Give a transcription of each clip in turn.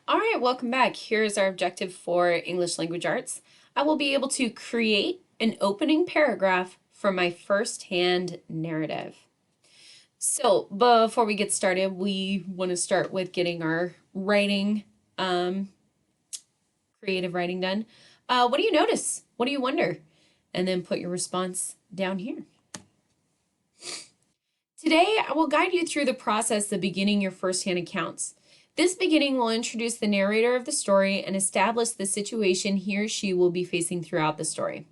All right, welcome back. Here's our objective for English Language Arts. I will be able to create an opening paragraph for my first-hand narrative. So before we get started, we want to start with getting our writing, creative writing done. What do you notice? What do you wonder? And then put your response down here. Today, I will guide you through the process of beginning your first-hand accounts. This beginning will introduce the narrator of the story and establish the situation he or she will be facing throughout the story.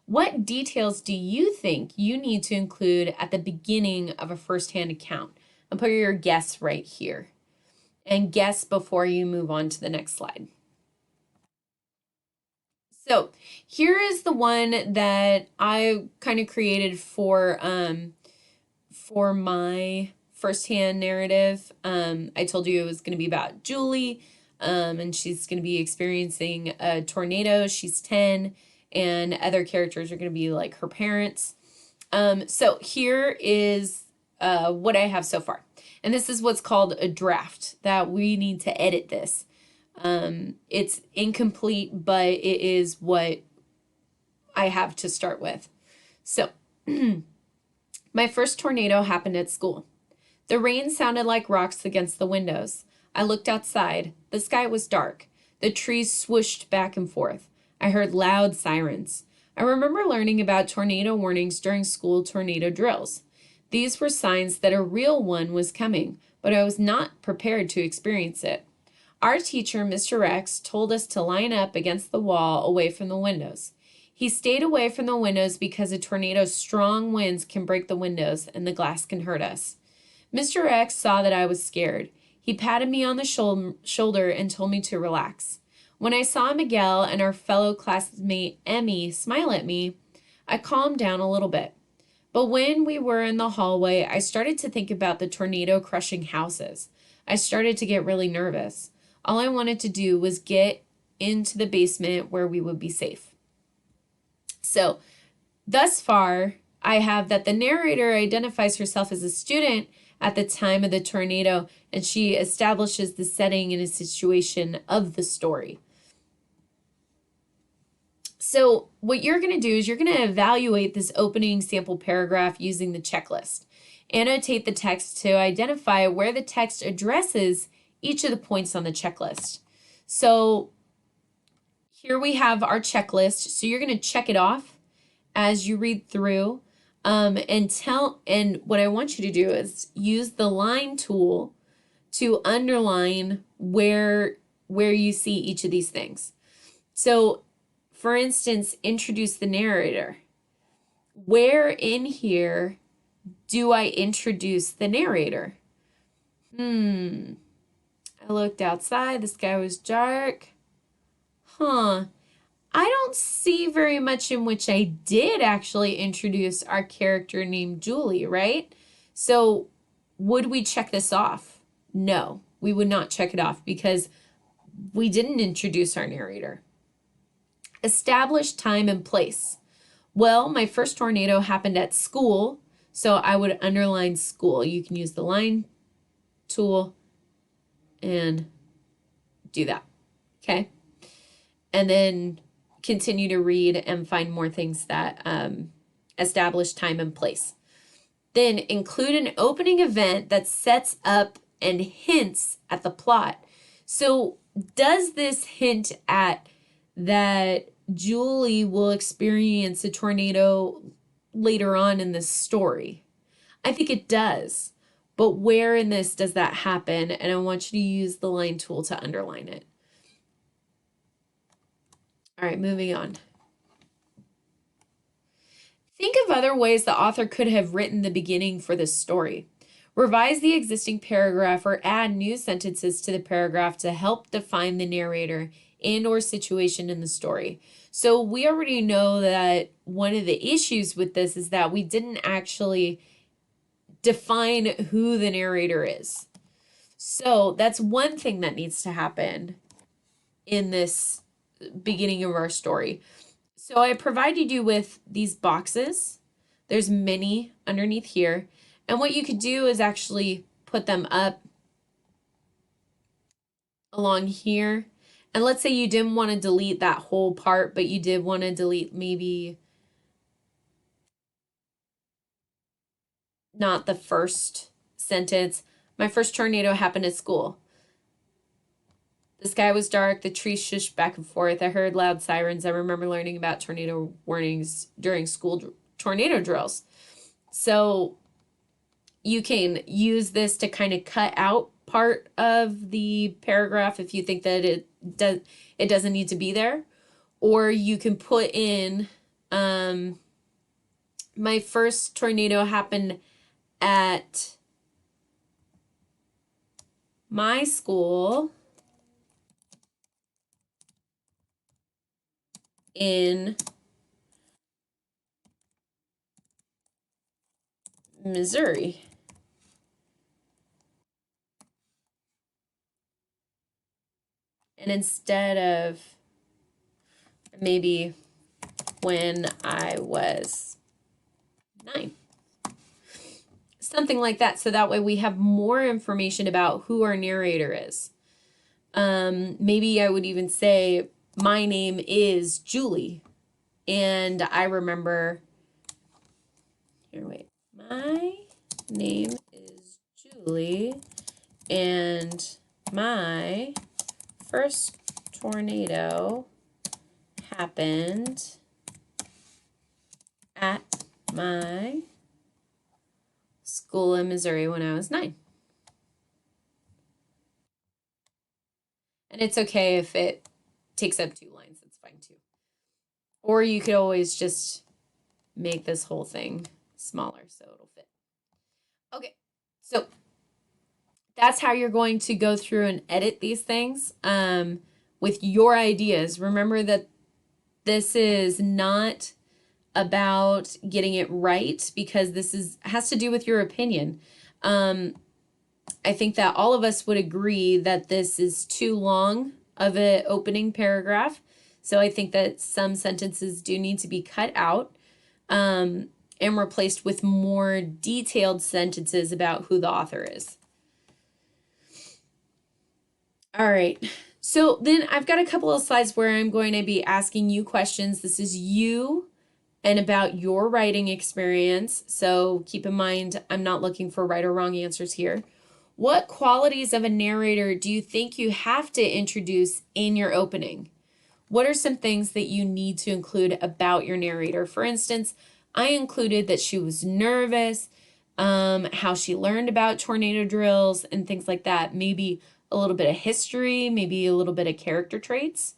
What details do you think you need to include at the beginning of a first-hand account? And put your guess right here. And guess before you move on to the next slide. So here is the one that I kind of created for my first-hand narrative. I told you it was going to be about Julie, and she's going to be experiencing a tornado. She's 10, and other characters are going to be like her parents. So here is what I have so far. And this is what's called a draft, that we need to edit this. It's incomplete, but it is what I have to start with. So my first tornado happened at school. The rain sounded like rocks against the windows. I looked outside. The sky was dark. The trees swooshed back and forth. I heard loud sirens. I remember learning about tornado warnings during school tornado drills. These were signs that a real one was coming, but I was not prepared to experience it. Our teacher, Mr. X, told us to line up against the wall away from the windows. He stayed away from the windows because a tornado's strong winds can break the windows and the glass can hurt us. Mr. X saw that I was scared. He patted me on the shoulder and told me to relax. When I saw Miguel and our fellow classmate Emmy smile at me, I calmed down a little bit. But when we were in the hallway, I started to think about the tornado crushing houses. I started to get really nervous. All I wanted to do was get into the basement where we would be safe. So, thus far, I have that the narrator identifies herself as a student at the time of the tornado, and she establishes the setting and a situation of the story. So what you're going to do is you're going to evaluate this opening sample paragraph using the checklist. Annotate the text to identify where the text addresses each of the points on the checklist. So here we have our checklist. So you're going to check it off as you read through. And what I want you to do is use the line tool to underline where you see each of these things. So, for instance, introduce the narrator. Where in here do I introduce the narrator? I looked outside, the sky was dark. I don't see very much in which I did actually introduce our character named Julie, right? So would we check this off? No, we would not check it off because we didn't introduce our narrator. Establish time and place. Well, my first tornado happened at school, so I would underline school. You can use the line tool and do that, okay? And then continue to read and find more things that establish time and place. Then include an opening event that sets up and hints at the plot. So does this hint at that Julie will experience a tornado later on in this story? I think it does. But where in this does that happen? And I want you to use the line tool to underline it. All right, moving on. Think of other ways the author could have written the beginning for this story. Revise the existing paragraph or add new sentences to the paragraph to help define the narrator and or situation in the story. So we already know that one of the issues with this is that we didn't actually define who the narrator is. So that's one thing that needs to happen in this beginning of our story. So I provided you with these boxes. There's many underneath here. And what you could do is actually put them up along here. And let's say you didn't want to delete that whole part, but you did want to delete maybe not the first sentence. My first tornado happened at school. The sky was dark, the trees shushed back and forth. I heard loud sirens. I remember learning about tornado warnings during school tornado drills. So you can use this to kind of cut out part of the paragraph if you think that it doesn't need to be there. Or you can put in my first tornado happened at my school in Missouri. And instead of maybe when I was 9. Something like that. So that way we have more information about who our narrator is. Maybe I would even say, my name is Julie. And I remember, here, wait. My name is Julie. And my first tornado happened at my school in Missouri when I was 9. And it's okay if it takes up 2 lines, that's fine too. Or you could always just make this whole thing smaller so it'll fit. Okay, so that's how you're going to go through and edit these things with your ideas. Remember that this is not about getting it right, because this has to do with your opinion. I think that all of us would agree that this is too long of an opening paragraph. So I think that some sentences do need to be cut out and replaced with more detailed sentences about who the author is. All right. So then I've got a couple of slides where I'm going to be asking you questions. This is you and about your writing experience. So keep in mind, I'm not looking for right or wrong answers here. What qualities of a narrator do you think you have to introduce in your opening? What are some things that you need to include about your narrator? For instance, I included that she was nervous, how she learned about tornado drills and things like that. Maybe a little bit of history, maybe a little bit of character traits.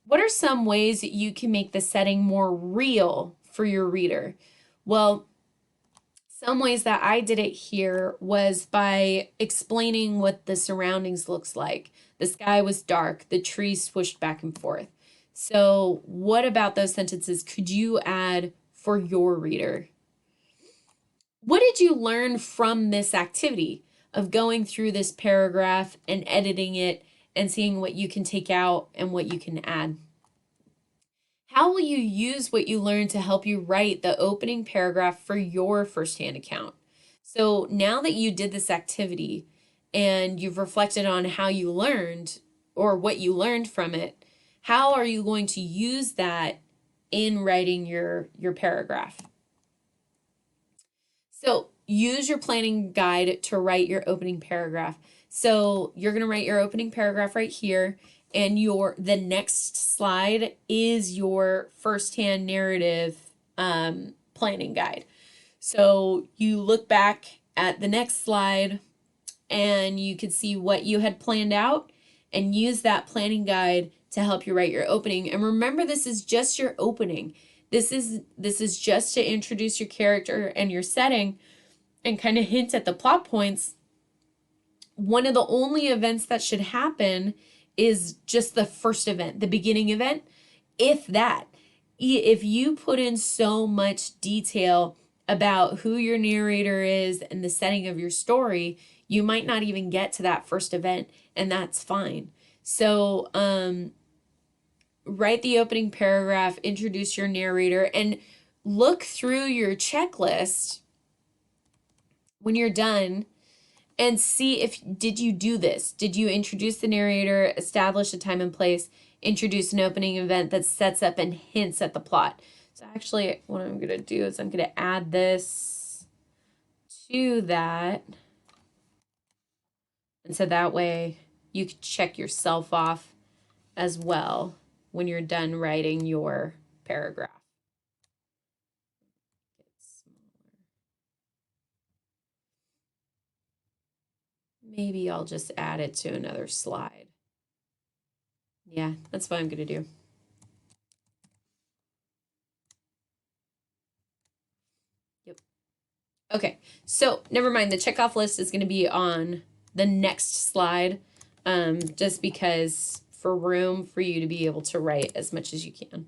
What are some ways that you can make the setting more real for your reader? Well, some ways that I did it here was by explaining what the surroundings looks like. The sky was dark, the trees swished back and forth. So what about those sentences could you add for your reader? What did you learn from this activity of going through this paragraph and editing it and seeing what you can take out and what you can add? How will you use what you learned to help you write the opening paragraph for your firsthand account? So now that you did this activity and you've reflected on how you learned or what you learned from it, how are you going to use that in writing your paragraph? So use your planning guide to write your opening paragraph. So you're going to write your opening paragraph right here, and the next slide is your firsthand narrative planning guide. So you look back at the next slide and you can see what you had planned out and use that planning guide to help you write your opening. And remember, this is just your opening. This is just to introduce your character and your setting and kind of hint at the plot points. One of the only events that should happen is just the first event, the beginning event, if that. If you put in so much detail about who your narrator is and the setting of your story, you might not even get to that first event, and that's fine. So write the opening paragraph, introduce your narrator, and look through your checklist when you're done and see if, did you do this? Did you introduce the narrator, establish a time and place, introduce an opening event that sets up and hints at the plot? So actually what I'm going to do is I'm going to add this to that. And so that way you can check yourself off as well when you're done writing your paragraph. Maybe I'll just add it to another slide. Yeah, that's what I'm going to do. Yep. Okay, so never mind. The checkoff list is going to be on the next slide, just because for room for you to be able to write as much as you can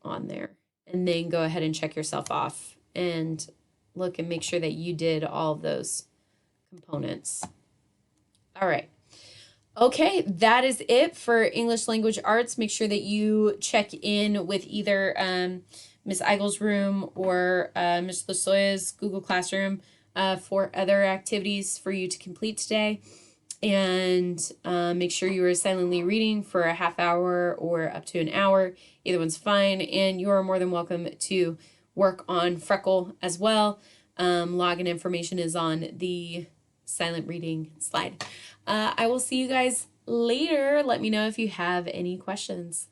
on there. And then go ahead and check yourself off and look and make sure that you did all of those components. All right. Okay, that is it for English Language Arts. Make sure that you check in with either Ms. Eigel's room or Ms. Lasoya's Google Classroom for other activities for you to complete today. And make sure you are silently reading for a half hour or up to an hour. Either one's fine. And you are more than welcome to work on Freckle as well. Login information is on the silent reading slide. I will see you guys later. Let me know if you have any questions.